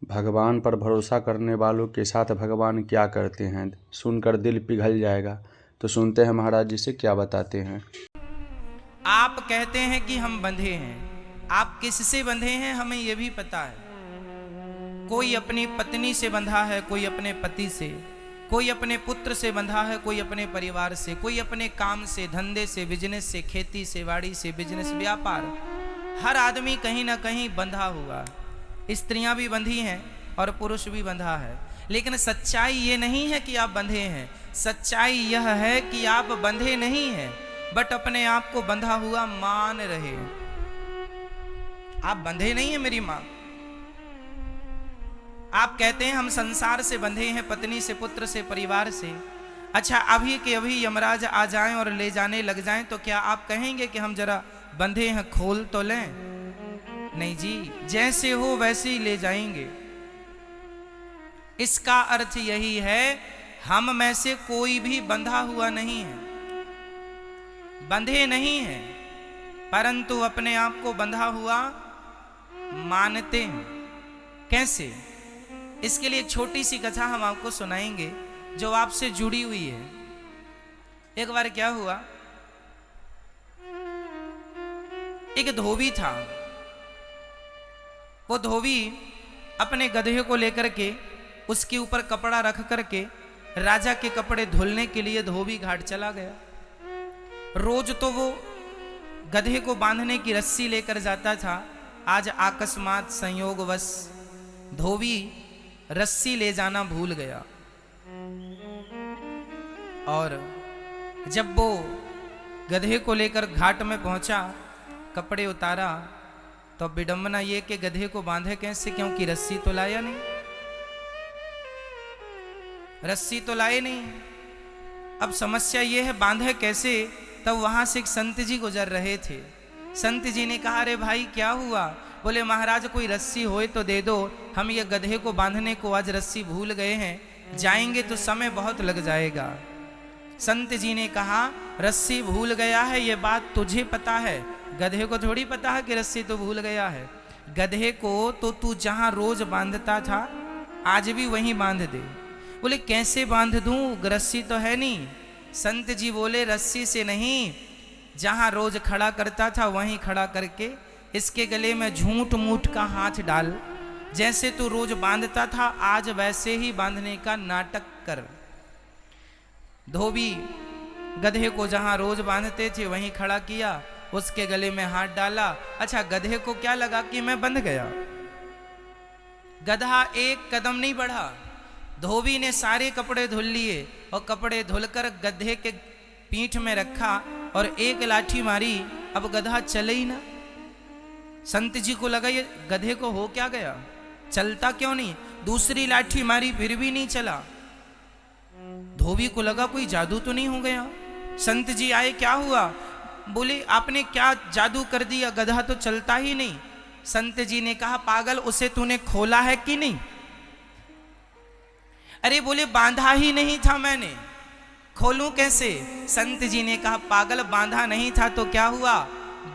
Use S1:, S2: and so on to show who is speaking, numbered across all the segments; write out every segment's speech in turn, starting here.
S1: भगवान पर भरोसा करने वालों के साथ भगवान क्या करते हैं, सुनकर दिल पिघल जाएगा। तो सुनते हैं महाराज जी से क्या बताते हैं।
S2: आप कहते हैं कि हम बंधे हैं, आप किससे बंधे हैं हमें यह भी पता है। कोई अपनी पत्नी से बंधा है, कोई अपने पति से, कोई अपने पुत्र से बंधा है, कोई अपने परिवार से, कोई अपने काम से, धंधे से, बिजनेस से, खेती से, बाड़ी से, बिजनेस, व्यापार। हर आदमी कहीं ना कहीं बंधा हुआ। स्त्रियां भी बंधी हैं और पुरुष भी बंधा है। लेकिन सच्चाई ये नहीं है कि आप बंधे हैं, सच्चाई यह है कि आप बंधे नहीं हैं, बट अपने आप को बंधा हुआ मान रहे। आप बंधे नहीं हैं मेरी मां। आप कहते हैं हम संसार से बंधे हैं, पत्नी से, पुत्र से, परिवार से। अच्छा, अभी के अभी यमराज आ जाएं और ले जाने लग जाएं तो क्या आप कहेंगे कि हम जरा बंधे हैं, खोल तो लें? नहीं जी, जैसे हो वैसे ही ले जाएंगे। इसका अर्थ यही है, हम में से कोई भी बंधा हुआ नहीं है, बंधे नहीं है, परंतु अपने आप को बंधा हुआ मानते हैं। कैसे? इसके लिए एक छोटी सी कथा हम आपको सुनाएंगे जो आपसे जुड़ी हुई है। एक बार क्या हुआ, एक धोबी था। वो धोबी अपने गधे को लेकर के उसके ऊपर कपड़ा रख करके राजा के कपड़े धुलने के लिए धोबी घाट चला गया। रोज तो वो गधे को बांधने की रस्सी लेकर जाता था। आज अकस्मात संयोगवश धोबी रस्सी ले जाना भूल गया। और जब वो गधे को लेकर घाट में पहुंचा, कपड़े उतारा, तो विडंबना ये कि गधे को बांधे कैसे, क्योंकि रस्सी तो लाया नहीं, रस्सी तो लाए नहीं। अब समस्या ये है बांधे कैसे। तब वहां से एक संत जी गुजर रहे थे। संत जी ने कहा, अरे भाई क्या हुआ? बोले महाराज कोई रस्सी होए तो दे दो, हम ये गधे को बांधने को आज रस्सी भूल गए हैं, जाएंगे तो समय बहुत लग जाएगा। संत जी ने कहा, रस्सी भूल गया है ये बात तुझे पता है, गधे को थोड़ी पता है कि रस्सी तो भूल गया है। गधे को तो तू जहां रोज बांधता था आज भी वहीं बांध दे। बोले कैसे बांध दूं, रस्सी तो है नहीं। संत जी बोले रस्सी से नहीं, जहां रोज खड़ा करता था वहीं खड़ा करके इसके गले में झूठ मूठ का हाथ डाल, जैसे तू रोज बांधता था आज वैसे ही बांधने का नाटक कर। धोबी गधे को जहां रोज बांधते थे वहीं खड़ा किया, उसके गले में हाथ डाला। अच्छा, गधे को क्या लगा कि मैं बंध गया। गधा एक कदम नहीं बढ़ा। धोबी ने सारे कपड़े धुल लिए और कपड़े धुलकर गधे के पीठ में रखा और एक लाठी मारी। अब गधा चले ही ना। संत जी को लगा ये गधे को हो क्या गया, चलता क्यों नहीं। दूसरी लाठी मारी फिर भी नहीं चला। धोबी को लगा कोई जादू तो नहीं हो गया। संत जी आए, क्या हुआ? बोले आपने क्या जादू कर दिया, गधा तो चलता ही नहीं। संत जी ने कहा, पागल उसे तूने खोला है कि नहीं? अरे बोले बांधा ही नहीं था मैंने, खोलूं कैसे? संत जी ने कहा, पागल बांधा नहीं था तो क्या हुआ,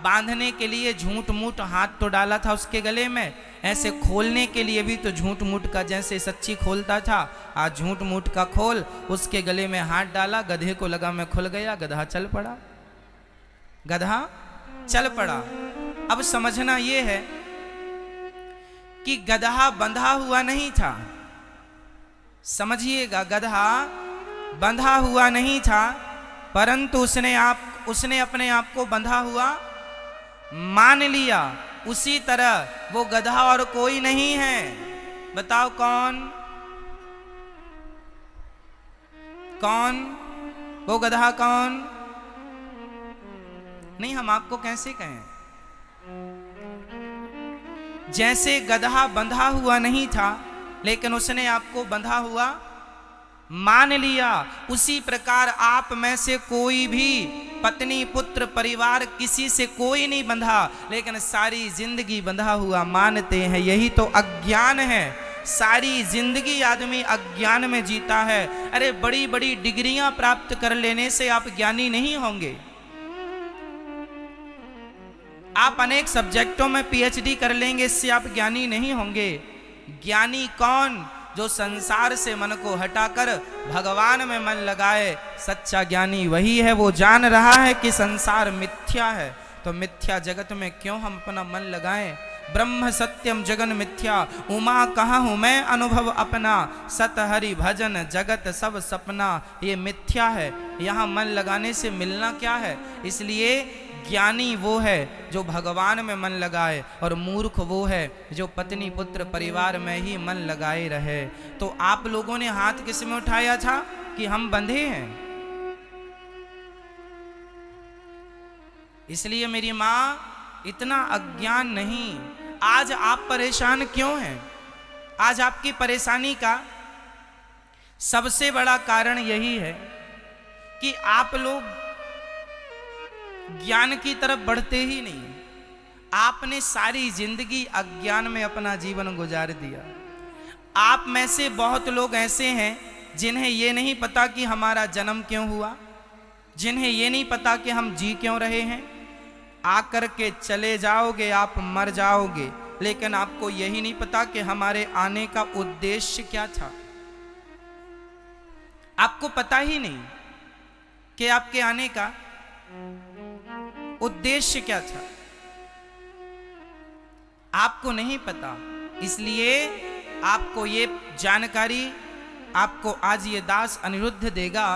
S2: बांधने के लिए झूठ मूठ हाथ तो डाला था उसके गले में, ऐसे खोलने के लिए भी तो झूठ मूठ का जैसे सच्ची खोलता था, आज झूठ मूठ का खोल। उसके गले में हाथ डाला, गधे को लगा मैं खुल गया, गधा चल पड़ा। गधा चल पड़ा। अब समझना यह है कि गधा बंधा हुआ नहीं था। समझिएगा, गधा बंधा हुआ नहीं था, परंतु उसने अपने आप को बंधा हुआ मान लिया। उसी तरह वो गधा और कोई नहीं है। बताओ कौन? कौन वो गधा? कौन? नहीं, हम आपको कैसे कहें? जैसे गधा बंधा हुआ नहीं था लेकिन उसने आपको बंधा हुआ मान लिया, उसी प्रकार आप में से कोई भी पत्नी, पुत्र, परिवार, किसी से कोई नहीं बंधा, लेकिन सारी जिंदगी बंधा हुआ मानते हैं। यही तो अज्ञान है। सारी जिंदगी आदमी अज्ञान में जीता है। अरे बड़ी बड़ी डिग्रियां प्राप्त कर लेने से आप ज्ञानी नहीं होंगे। आप अनेक सब्जेक्टों में पीएचडी कर लेंगे, इससे आप ज्ञानी नहीं होंगे। ज्ञानी कौन? जो संसार से मन को हटाकर भगवान में मन लगाए। सच्चा ज्ञानी वही है, वो जान रहा है कि संसार मिथ्या है, तो मिथ्या जगत में क्यों हम अपना मन लगाएं। ब्रह्म सत्यम जगन मिथ्या, उमा कहाँ हूँ मैं अनुभव अपना, सत हरि भजन जगत सब सपना। ये मिथ्या है, यहाँ मन लगाने से मिलना क्या है। इसलिए ज्ञानी वो है जो भगवान में मन लगाए, और मूर्ख वो है जो पत्नी पुत्र परिवार में ही मन लगाए रहे। तो आप लोगों ने हाथ किस में उठाया था कि हम बंधे हैं। इसलिए मेरी माँ, इतना अज्ञान नहीं। आज आप परेशान क्यों हैं? आज आपकी परेशानी का सबसे बड़ा कारण यही है कि आप लोग ज्ञान की तरफ बढ़ते ही नहीं। आपने सारी जिंदगी अज्ञान में अपना जीवन गुजार दिया। आप में से बहुत लोग ऐसे हैं जिन्हें ये नहीं पता कि हमारा जन्म क्यों हुआ, जिन्हें ये नहीं पता कि हम जी क्यों रहे हैं। आकर के चले जाओगे, आप मर जाओगे, लेकिन आपको यही नहीं पता कि हमारे आने का उद्देश्य क्या था। आपको पता ही नहीं कि आपके आने का उद्देश्य क्या था, आपको नहीं पता। इसलिए आपको ये जानकारी, आपको आज ये दास अनिरुद्ध देगा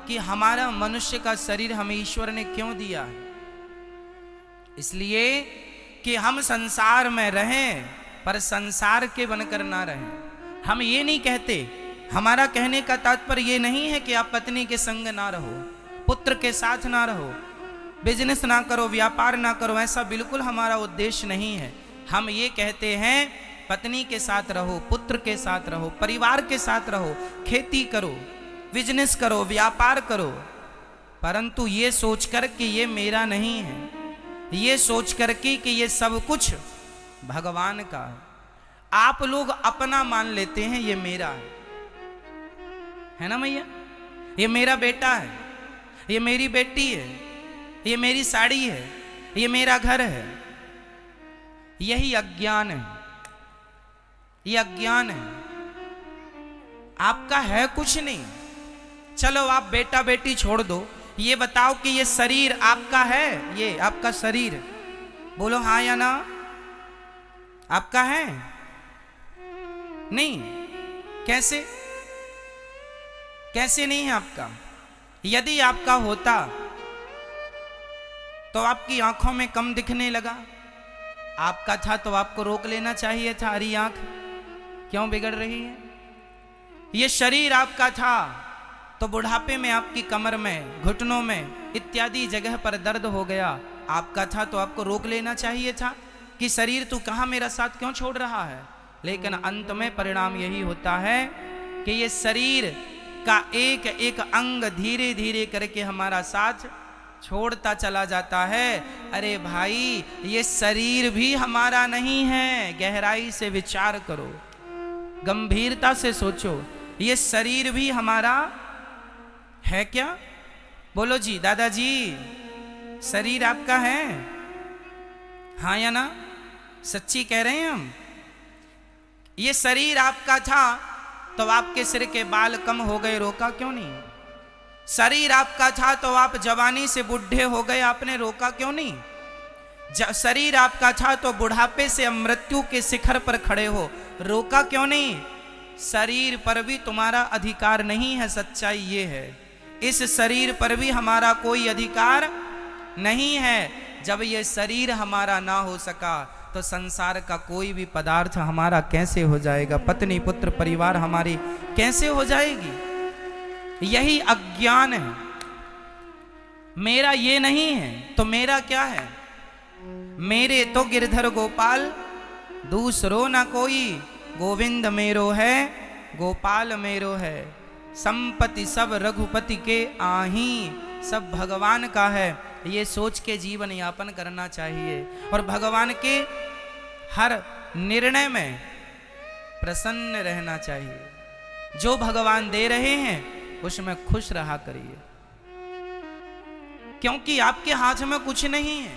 S2: कि हमारा मनुष्य का शरीर हमें ईश्वर ने क्यों दिया है। इसलिए कि हम संसार में रहें, पर संसार के बनकर ना रहें। हम ये नहीं कहते, हमारा कहने का तात्पर्य ये नहीं है कि आप पत्नी के संग ना रहो, पुत्र के साथ ना रहो, बिजनेस ना करो, व्यापार ना करो, ऐसा बिल्कुल हमारा उद्देश्य नहीं है। हम ये कहते हैं पत्नी के साथ रहो, पुत्र के साथ रहो, परिवार के साथ रहो, खेती करो, बिजनेस करो, व्यापार करो, परंतु ये सोचकर कि ये मेरा नहीं है, ये सोच करके कि ये सब कुछ भगवान का है। आप लोग अपना मान लेते हैं, ये मेरा है ना मैया, ये मेरा बेटा है, ये मेरी बेटी है, ये मेरी साड़ी है, ये मेरा घर है। यही अज्ञान है, ये अज्ञान है। आपका है कुछ नहीं। चलो आप बेटा बेटी छोड़ दो, ये बताओ कि ये शरीर आपका है, ये आपका शरीर, बोलो हाँ या ना। आपका है नहीं? कैसे कैसे नहीं है आपका? यदि आपका होता तो आपकी आंखों में कम दिखने लगा। आपका था तो आपको रोक लेना चाहिए था। हरी आंख क्यों बिगड़ रही है? ये शरीर आपका था तो बुढ़ापे में आपकी कमर में, घुटनों में इत्यादि जगह पर दर्द हो गया। आपका था तो आपको रोक लेना चाहिए था कि शरीर तू कहाँ मेरा साथ क्यों छोड़ रहा है। लेकिन अंत में परिणाम यही होता है कि ये शरीर का एक एक अंग धीरे धीरे करके हमारा साथ छोड़ता चला जाता है। अरे भाई, ये शरीर भी हमारा नहीं है। गहराई से विचार करो, गंभीरता से सोचो, ये शरीर भी हमारा है क्या? बोलो जी दादाजी, शरीर आपका है? हाँ या ना? सच्ची कह रहे हैं हम? ये शरीर आपका था तो आपके सिर के बाल कम हो गए, रोका क्यों नहीं? शरीर आपका था तो आप जवानी से बुढ़े हो गए, आपने रोका क्यों नहीं? शरीर आपका था तो बुढ़ापे से मृत्यु के शिखर पर खड़े हो, रोका क्यों नहीं? शरीर पर भी तुम्हारा अधिकार नहीं है। सच्चाई ये है, इस शरीर पर भी हमारा कोई अधिकार नहीं है। जब ये शरीर हमारा ना हो सका तो संसार का कोई भी पदार्थ हमारा कैसे हो जाएगा? पत्नी पुत्र परिवार हमारी कैसे हो जाएगी? यही अज्ञान है। मेरा ये नहीं है तो मेरा क्या है? मेरे तो गिरधर गोपाल दूसरो ना कोई, गोविंद मेरो है गोपाल मेरो है। संपत्ति सब रघुपति के आही, सब भगवान का है। ये सोच के जीवन यापन करना चाहिए और भगवान के हर निर्णय में प्रसन्न रहना चाहिए। जो भगवान दे रहे हैं उसमें खुश रहा करिए, क्योंकि आपके हाथ में कुछ नहीं है।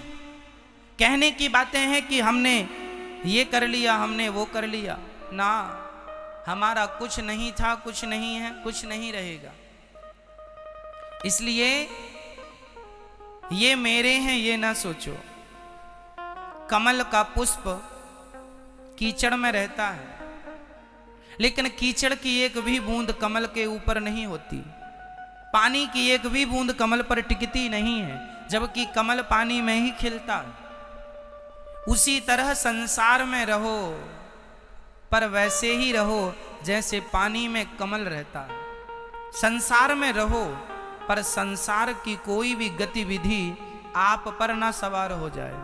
S2: कहने की बातें हैं कि हमने ये कर लिया, हमने वो कर लिया, ना, हमारा कुछ नहीं था, कुछ नहीं है, कुछ नहीं रहेगा। इसलिए ये मेरे हैं ये ना सोचो। कमल का पुष्प कीचड़ में रहता है, लेकिन कीचड़ की एक भी बूंद कमल के ऊपर नहीं होती, पानी की एक भी बूंद कमल पर टिकती नहीं है, जबकि कमल पानी में ही खिलता है। उसी तरह संसार में रहो, पर वैसे ही रहो जैसे पानी में कमल रहता है। संसार में रहो, पर संसार की कोई भी गतिविधि आप पर ना सवार हो जाए।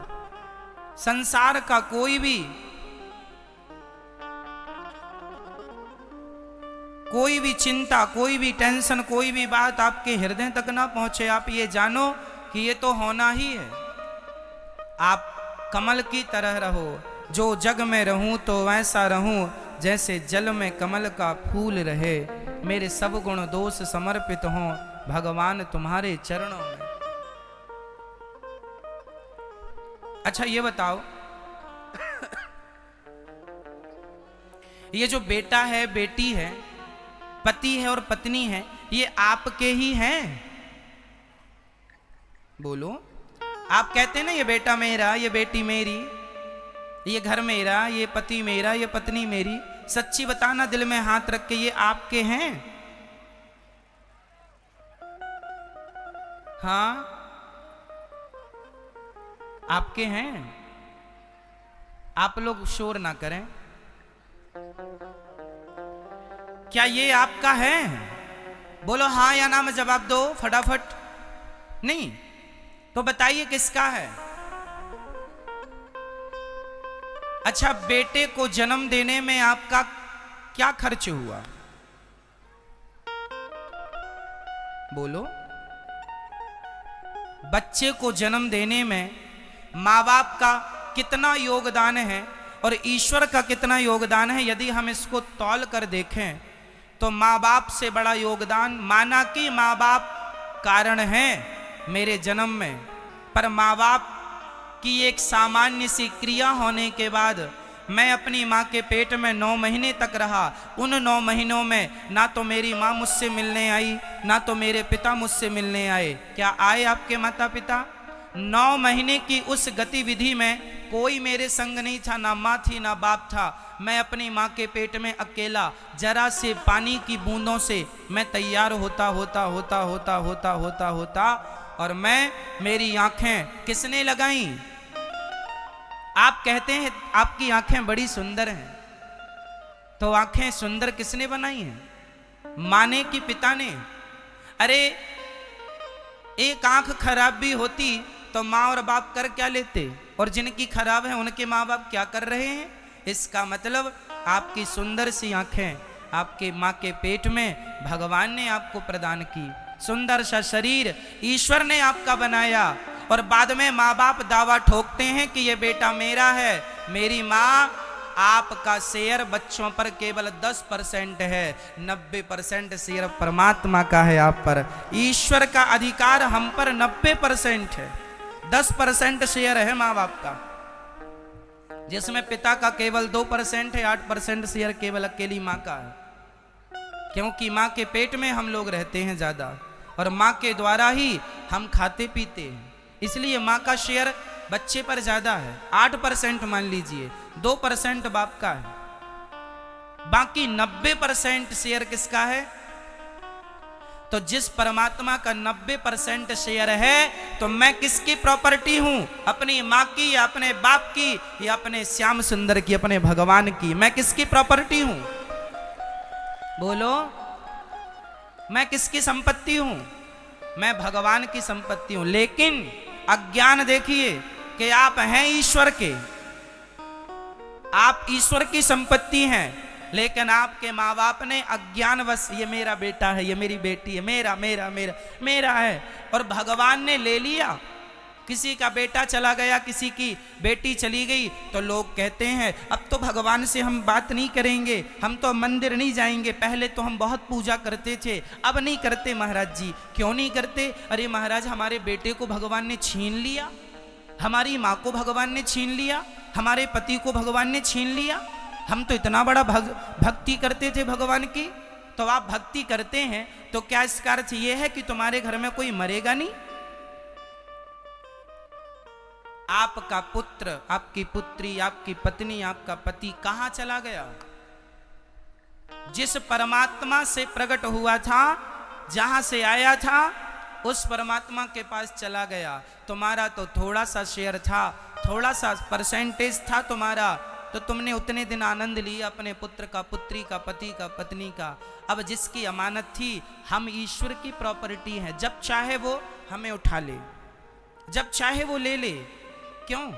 S2: संसार का कोई भी चिंता, कोई भी टेंशन, कोई भी बात आपके हृदय तक ना पहुंचे। आप ये जानो कि ये तो होना ही है। आप कमल की तरह रहो। जो जग में रहूं तो वैसा रहूं जैसे जल में कमल का फूल रहे। मेरे सब गुण दोष समर्पित हों भगवान तुम्हारे चरणों में। अच्छा ये बताओ, ये जो बेटा है, बेटी है, पति है और पत्नी है, ये आपके ही हैं? बोलो। आप कहते हैं ना ये बेटा मेरा, ये बेटी मेरी, ये घर मेरा, ये पति मेरा, ये पत्नी मेरी। सच्ची बताना, दिल में हाथ रख के, ये आपके हैं? हाँ, आपके हैं। आप लोग शोर ना करें। क्या ये आपका है? बोलो हाँ या ना में जवाब दो फटाफट। नहीं तो बताइए किसका है? अच्छा, बेटे को जन्म देने में आपका क्या खर्च हुआ? बोलो। बच्चे को जन्म देने में माँ बाप का कितना योगदान है और ईश्वर का कितना योगदान है, यदि हम इसको तौल कर देखें तो माँ बाप से बड़ा योगदान, माना कि माँ बाप कारण है मेरे जन्म में, पर माँ बाप की एक सामान्य सी क्रिया होने के बाद मैं अपनी माँ के पेट में 9 महीने तक रहा। उन 9 महीनों में ना तो मेरी माँ मुझसे मिलने आई, ना तो मेरे पिता मुझसे मिलने आए। क्या आए आपके माता पिता? 9 महीने की उस गतिविधि में कोई मेरे संग नहीं था, ना माँ थी ना बाप था। मैं अपनी माँ के पेट में अकेला, जरा से पानी की बूंदों से मैं तैयार होता होता होता होता होता होता होता और मेरी आंखें किसने लगाई? आप कहते हैं आपकी आंखें बड़ी सुंदर हैं, तो आंखें सुंदर किसने बनाई हैं? माँ ने कि पिता ने? अरे एक आंख खराब भी होती तो माँ और बाप कर क्या लेते, और जिनकी खराब है उनके माँ बाप क्या कर रहे हैं? इसका मतलब आपकी सुंदर सी आंखें आपके माँ के पेट में भगवान ने आपको प्रदान की। सुंदर सा शरीर ईश्वर ने आपका बनाया, और बाद में माँ बाप दावा ठोकते हैं कि ये बेटा मेरा है। मेरी माँ, आपका शेयर बच्चों पर केवल 10% है, 90% शेयर परमात्मा का है आप पर। ईश्वर का अधिकार हम पर 90% है, 10% शेयर है माँ बाप का, जिसमें पिता का केवल 2% है, 8% शेयर केवल अकेली माँ का है। क्योंकि माँ के पेट में हम लोग रहते हैं ज्यादा, और माँ के द्वारा ही हम खाते पीते हैं, इसलिए माँ का शेयर बच्चे पर ज्यादा है। 8% मान लीजिए, 2% बाप का है, बाकी 90% शेयर किसका है? तो जिस परमात्मा का 90% शेयर है, तो मैं किसकी प्रॉपर्टी हूं? अपनी माँ की या अपने बाप की या अपने श्याम सुंदर की, अपने भगवान की? मैं किसकी प्रॉपर्टी हूं? बोलो। मैं किसकी संपत्ति हूं? मैं भगवान की संपत्ति हूं। लेकिन अज्ञान देखिए कि आप हैं ईश्वर के, आप ईश्वर की संपत्ति हैं, लेकिन आपके माँ बाप ने अज्ञानवश ये मेरा बेटा है, ये मेरी बेटी है, मेरा मेरा मेरा मेरा है, और भगवान ने ले लिया। किसी का बेटा चला गया, किसी की बेटी चली गई, तो लोग कहते हैं अब तो भगवान से हम बात नहीं करेंगे, हम तो मंदिर नहीं जाएंगे, पहले तो हम बहुत पूजा करते थे, अब नहीं करते महाराज जी। क्यों नहीं करते? अरे महाराज, हमारे बेटे को भगवान ने छीन लिया, हमारी माँ को भगवान ने छीन लिया, हमारे पति को भगवान ने छीन लिया, हम तो इतना बड़ा भक्ति करते थे भगवान की। तो आप भक्ति करते हैं तो क्या इसका अर्थ यह है कि तुम्हारे घर में कोई मरेगा नहीं? आपका पुत्र, आपकी पुत्री, आपकी पत्नी, आपका पति कहां चला गया? जिस परमात्मा से प्रकट हुआ था, जहां से आया था, उस परमात्मा के पास चला गया। तुम्हारा तो थोड़ा सा शेयर था, थोड़ा सा परसेंटेज था तुम्हारा, तो तुमने उतने दिन आनंद लिया अपने पुत्र का, पुत्री का, पति का, पत्नी का। अब जिसकी अमानत थी, हम ईश्वर की प्रॉपर्टी हैं, जब चाहे वो हमें उठा ले, जब चाहे वो ले ले। क्यों?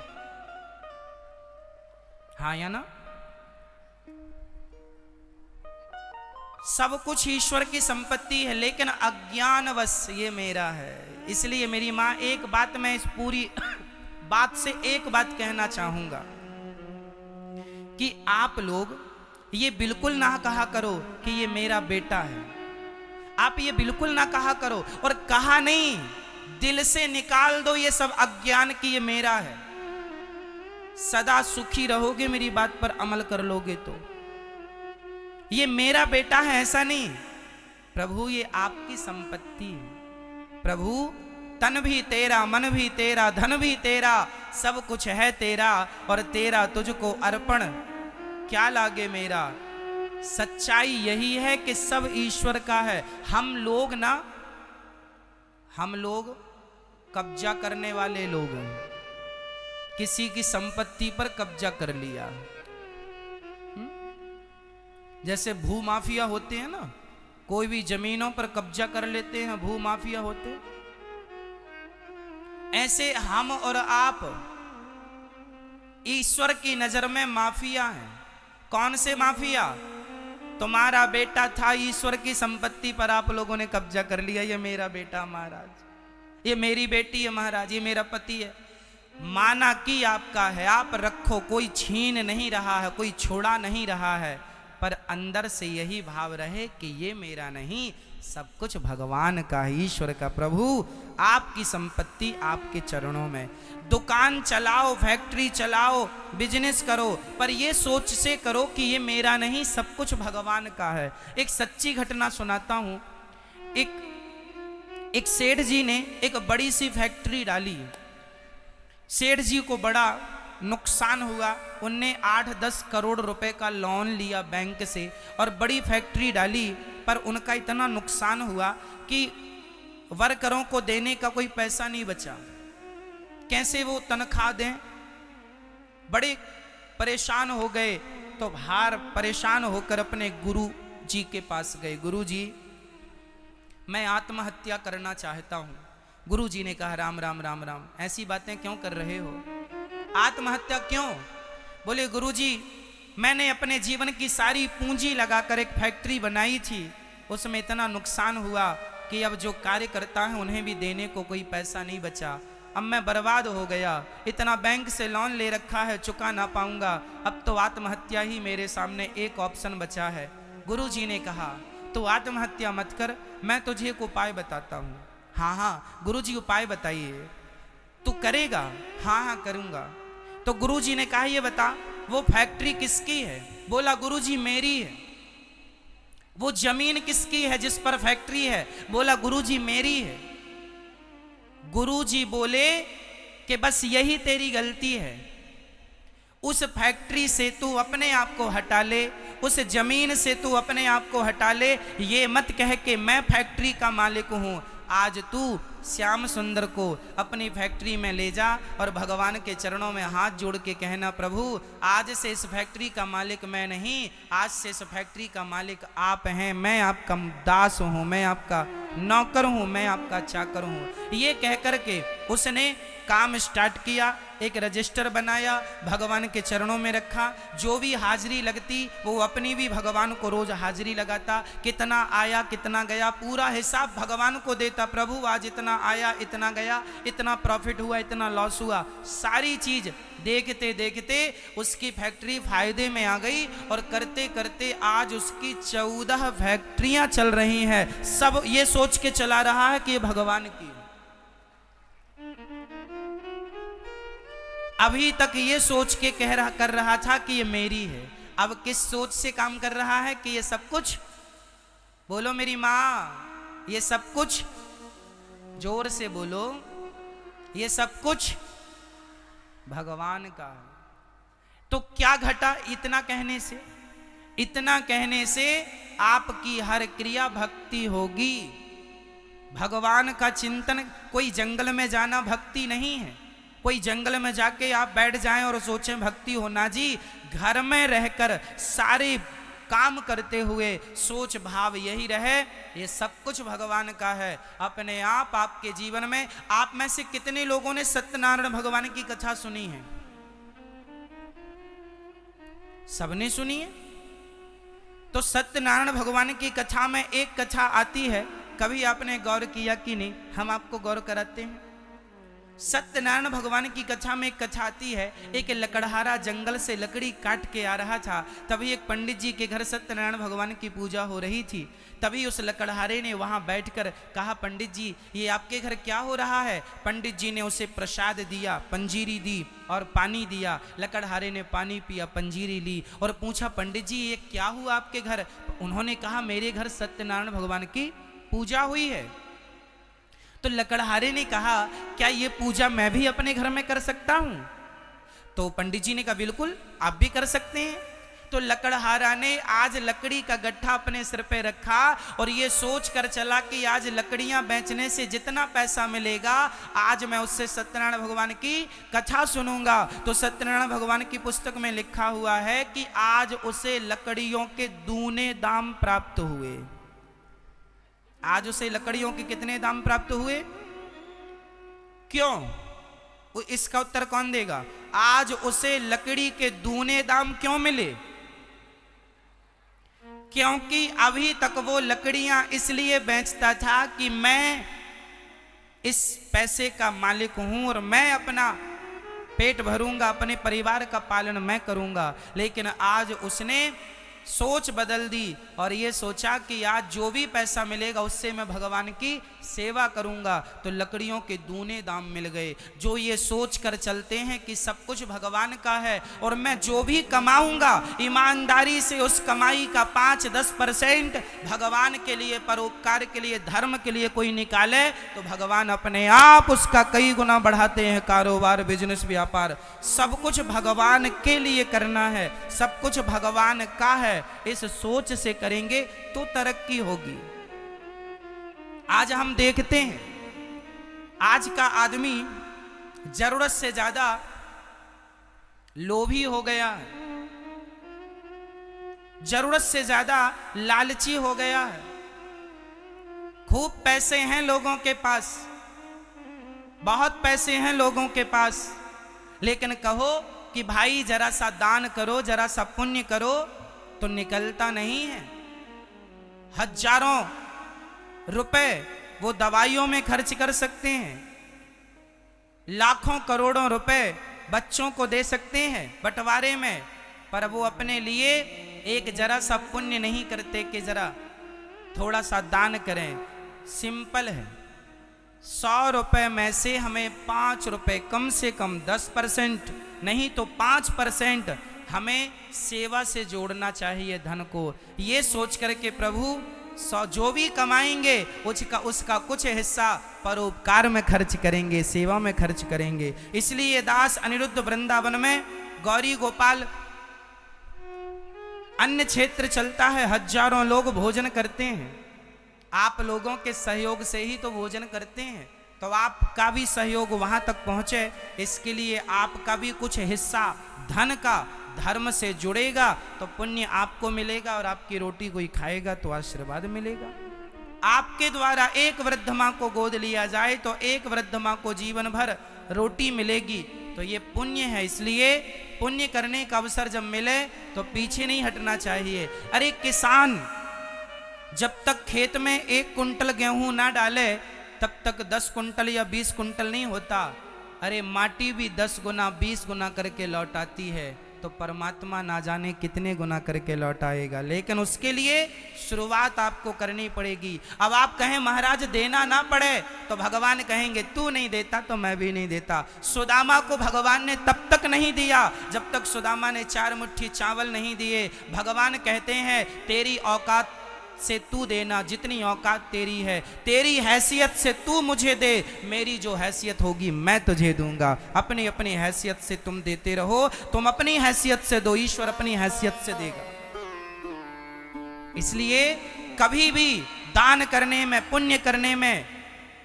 S2: हाँ या ना? सब कुछ ईश्वर की संपत्ति है, लेकिन अज्ञानवश ये मेरा है। इसलिए मेरी मां, एक बात मैं इस पूरी बात से एक बात कहना चाहूंगा कि आप लोग ये बिल्कुल ना कहा करो कि ये मेरा बेटा है। आप ये बिल्कुल ना कहा करो, और कहा नहीं, दिल से निकाल दो ये सब अज्ञान कि ये मेरा है। सदा सुखी रहोगे मेरी बात पर अमल कर लोगे तो। ये मेरा बेटा है ऐसा नहीं, प्रभु ये आपकी संपत्ति है। प्रभु तन भी तेरा, मन भी तेरा, धन भी तेरा, सब कुछ है तेरा, और तेरा तुझको अर्पण क्या लागे मेरा। सच्चाई यही है कि सब ईश्वर का है। हम लोग कब्जा करने वाले लोग हैं। किसी की संपत्ति पर कब्जा कर लिया, जैसे भू माफिया होते हैं ना, कोई भी जमीनों पर कब्जा कर लेते हैं, भू माफिया होते हैं। ऐसे हम और आप ईश्वर की नजर में माफिया हैं। कौन से माफिया? तुम्हारा बेटा था, ईश्वर की संपत्ति पर आप लोगों ने कब्जा कर लिया। ये मेरा बेटा महाराज, ये मेरी बेटी है महाराज, ये मेरा पति है। माना कि आपका है, आप रखो, कोई छीन नहीं रहा है, कोई छोड़ा नहीं रहा है, पर अंदर से यही भाव रहे कि ये मेरा नहीं, सब कुछ भगवान का, ईश्वर का। प्रभु आपकी संपत्ति आपके चरणों में। दुकान चलाओ, फैक्ट्री चलाओ, बिजनेस करो, पर ये सोच से करो कि ये मेरा नहीं, सब कुछ भगवान का है। एक सच्ची घटना सुनाता हूं। एक सेठ जी ने एक बड़ी सी फैक्ट्री डाली। सेठ जी को बड़ा नुकसान हुआ। उनने 8-10 करोड़ रुपए का लोन लिया बैंक से और बड़ी फैक्ट्री डाली, पर उनका इतना नुकसान हुआ कि वर्करों को देने का कोई पैसा नहीं बचा। कैसे वो तनख्वाह दें? बड़े परेशान हो गए, तो बाहर परेशान होकर अपने गुरु जी के पास गए। गुरु जी, मैं आत्महत्या करना चाहता हूं। गुरु जी ने कहा, राम राम राम राम, ऐसी बातें क्यों कर रहे हो? आत्महत्या क्यों? बोले, गुरुजी, मैंने अपने जीवन की सारी पूंजी लगाकर एक फैक्ट्री बनाई थी, उसमें इतना नुकसान हुआ कि अब जो कार्य करता है उन्हें भी देने को कोई पैसा नहीं बचा। अब मैं बर्बाद हो गया, इतना बैंक से लोन ले रखा है, चुका ना पाऊंगा, अब तो आत्महत्या ही मेरे सामने एक ऑप्शन बचा है। गुरु जी ने कहा, तो आत्महत्या मत कर, मैं तुझे एक उपाय बताता हूँ। हाँ हाँ गुरु जी, उपाय बताइए। तू करेगा? हाँ हाँ करूँगा। तो गुरुजी ने कहा, ये बता, वो फैक्ट्री किसकी है? बोला, गुरुजी मेरी है। वो जमीन किसकी है जिस पर फैक्ट्री है? बोला, गुरुजी मेरी है। गुरुजी बोले कि बस यही तेरी गलती है, उस फैक्ट्री से तू अपने आप को हटा ले, उस जमीन से तू अपने आप को हटा ले। ये मत कह के मैं फैक्ट्री का मालिक हूं। आज तू श्याम सुंदर को अपनी फैक्ट्री में ले जा और भगवान के चरणों में हाथ जोड़ के कहना, प्रभु आज से इस फैक्ट्री का मालिक मैं नहीं, आज से इस फैक्ट्री का मालिक आप हैं। मैं आपका दास हूँ, मैं आपका नौकर हूँ, मैं आपका चाकर हूँ। ये कह कर के उसने काम स्टार्ट किया। एक रजिस्टर बनाया, भगवान के चरणों में रखा। जो भी हाजिरी लगती वो अपनी भी भगवान को रोज हाजिरी लगाता। कितना आया कितना गया पूरा हिसाब भगवान को देता। प्रभु आज इतना आया, इतना गया, इतना प्रॉफिट हुआ, इतना लॉस हुआ, सारी चीज देखते देखते उसकी फैक्ट्री फायदे में आ गई। और करते करते आज उसकी 14 फैक्ट्रियां चल रही हैं। सब ये सोच के चला रहा है कि ये भगवान की। अभी तक ये सोच के कर रहा था कि ये मेरी है। अब किस सोच से काम कर रहा है कि ये सब कुछ, बोलो मेरी माँ, ये सब कुछ, जोर से बोलो, ये सब कुछ भगवान का है। तो क्या घटा इतना कहने से? इतना कहने से आपकी हर क्रिया भक्ति होगी। भगवान का चिंतन, कोई जंगल में जाना भक्ति नहीं है। कोई जंगल में जाके आप बैठ जाएं और सोचें भक्ति होना जी। घर में रहकर सारे काम करते हुए सोच भाव यही रहे, ये सब कुछ भगवान का है। अपने आप आपके जीवन में, आप में से कितने लोगों ने सत्यनारायण भगवान की कथा सुनी है? सबने सुनी है। तो सत्यनारायण भगवान की कथा में एक कथा आती है, कभी आपने गौर किया कि नहीं? हम आपको गौर कराते हैं। सत्यनारायण भगवान की कथा में एक कथा आती है, एक लकड़हारा जंगल से लकड़ी काट के आ रहा था। तभी एक पंडित जी के घर सत्यनारायण भगवान की पूजा हो रही थी। तभी उस लकड़हारे ने वहां बैठकर कहा, पंडित जी ये आपके घर क्या हो रहा है? पंडित जी ने उसे प्रसाद दिया, पंजीरी दी और पानी दिया। लकड़हारे ने पानी पिया, पंजीरी ली और पूछा, पंडित जी ये क्या हुआ आपके घर? उन्होंने कहा, मेरे घर सत्यनारायण भगवान की पूजा हुई है। तो लकड़हारे ने कहा, क्या ये पूजा मैं भी अपने घर में कर सकता हूं? तो पंडित जी ने कहा, बिल्कुल आप भी कर सकते हैं। तो लकड़हारा ने आज लकड़ी का गट्ठा अपने सिर पे रखा और ये सोच कर चला कि आज लकड़ियां बेचने से जितना पैसा मिलेगा, आज मैं उससे सत्यनारायण भगवान की कथा सुनूंगा। तो सत्यनारायण भगवान की पुस्तक में लिखा हुआ है कि आज उसे लकड़ियों के दूने दाम प्राप्त हुए। आज उसे लकड़ियों के कितने दाम प्राप्त हुए? क्यों? इसका उत्तर कौन देगा? आज उसे लकड़ी के दूने दाम क्यों मिले? क्योंकि अभी तक वो लकड़ियां इसलिए बेचता था कि मैं इस पैसे का मालिक हूं और मैं अपना पेट भरूंगा, अपने परिवार का पालन मैं करूंगा। लेकिन आज उसने सोच बदल दी और ये सोचा कि आज जो भी पैसा मिलेगा उससे मैं भगवान की सेवा करूंगा। तो लकड़ियों के दूने दाम मिल गए। जो ये सोच कर चलते हैं कि सब कुछ भगवान का है और मैं जो भी कमाऊंगा ईमानदारी से उस कमाई का 5-10% भगवान के लिए, परोपकार के लिए, धर्म के लिए कोई निकाले तो भगवान अपने आप उसका कई गुना बढ़ाते हैं। कारोबार, बिजनेस, व्यापार, सब कुछ भगवान के लिए करना है, सब कुछ भगवान का है। इस सोच से करेंगे तो तरक्की होगी। आज हम देखते हैं आज का आदमी जरूरत से ज्यादा लोभी हो गया है, जरूरत से ज्यादा लालची हो गया है। खूब पैसे हैं लोगों के पास, बहुत पैसे हैं लोगों के पास, लेकिन कहो कि भाई जरा सा दान करो, जरा सा पुण्य करो, तो निकलता नहीं है। हजारों रुपए वो दवाइयों में खर्च कर सकते हैं, लाखों करोड़ों रुपए बच्चों को दे सकते हैं बंटवारे में, पर वो अपने लिए एक जरा सा पुण्य नहीं करते कि जरा थोड़ा सा दान करें। सिंपल है, 100 रुपए में से हमें 5 रुपए, कम से कम 10% नहीं तो 5% हमें सेवा से जोड़ना चाहिए धन को। ये सोच करके प्रभु जो भी कमाएंगे उसका कुछ हिस्सा परोपकार में खर्च करेंगे, सेवा में खर्च करेंगे। इसलिए दास अनिरुद्ध वृंदावन में गौरी गोपाल अन्य क्षेत्र चलता है, हजारों लोग भोजन करते हैं। आप लोगों के सहयोग से ही तो भोजन करते हैं, तो आपका भी सहयोग वहां तक पहुंचे, इसके लिए आपका भी कुछ हिस्सा धन का धर्म से जुड़ेगा तो पुण्य आपको मिलेगा और आपकी रोटी कोई खाएगा तो आशीर्वाद मिलेगा। आपके द्वारा एक वृद्ध मां को गोद लिया जाए तो एक वृद्ध मां को जीवन भर रोटी मिलेगी, तो ये पुण्य है। इसलिए पुण्य करने का अवसर जब मिले तो पीछे नहीं हटना चाहिए। अरे किसान जब तक खेत में 1 कुंटल गेहूं ना डाले तब तक 10 कुंटल या 20 कुंटल नहीं होता। अरे माटी भी 10 गुना 20 गुना करके लौट आती है। तो तो परमात्मा ना जाने कितने गुना करके लौट आएगा। लेकिन उसके लिए शुरुआत आपको करनी पड़ेगी। अब आप कहें महाराज देना ना पड़े, तो भगवान कहेंगे तू नहीं देता तो मैं भी नहीं देता। सुदामा को भगवान ने तब तक नहीं दिया जब तक सुदामा ने 4 मुट्ठी चावल नहीं दिए। भगवान कहते हैं तेरी औकात से तू देना, जितनी औकात तेरी है, तेरी हैसियत से तू मुझे दे, मेरी जो हैसियत होगी मैं तुझे दूंगा। अपनी अपनी हैसियत से तुम देते रहो, तुम अपनी हैसियत से दो, ईश्वर अपनी हैसियत से देगा। इसलिए कभी भी दान करने में, पुण्य करने में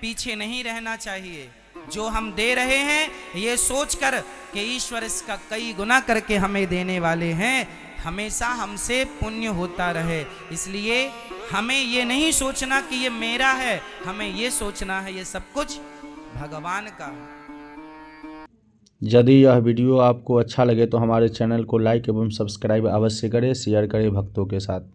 S2: पीछे नहीं रहना चाहिए। जो हम दे रहे हैं ये सोचकर कि ईश्वर इसका कई गुना करके हमें देने वाले हैं, हमेशा हमसे पुण्य होता रहे। इसलिए हमें ये नहीं सोचना कि ये मेरा है, हमें ये सोचना है ये सब कुछ भगवान का है।
S1: यदि यह वीडियो आपको अच्छा लगे तो हमारे चैनल को लाइक एवं सब्सक्राइब अवश्य करें, शेयर करें भक्तों के साथ।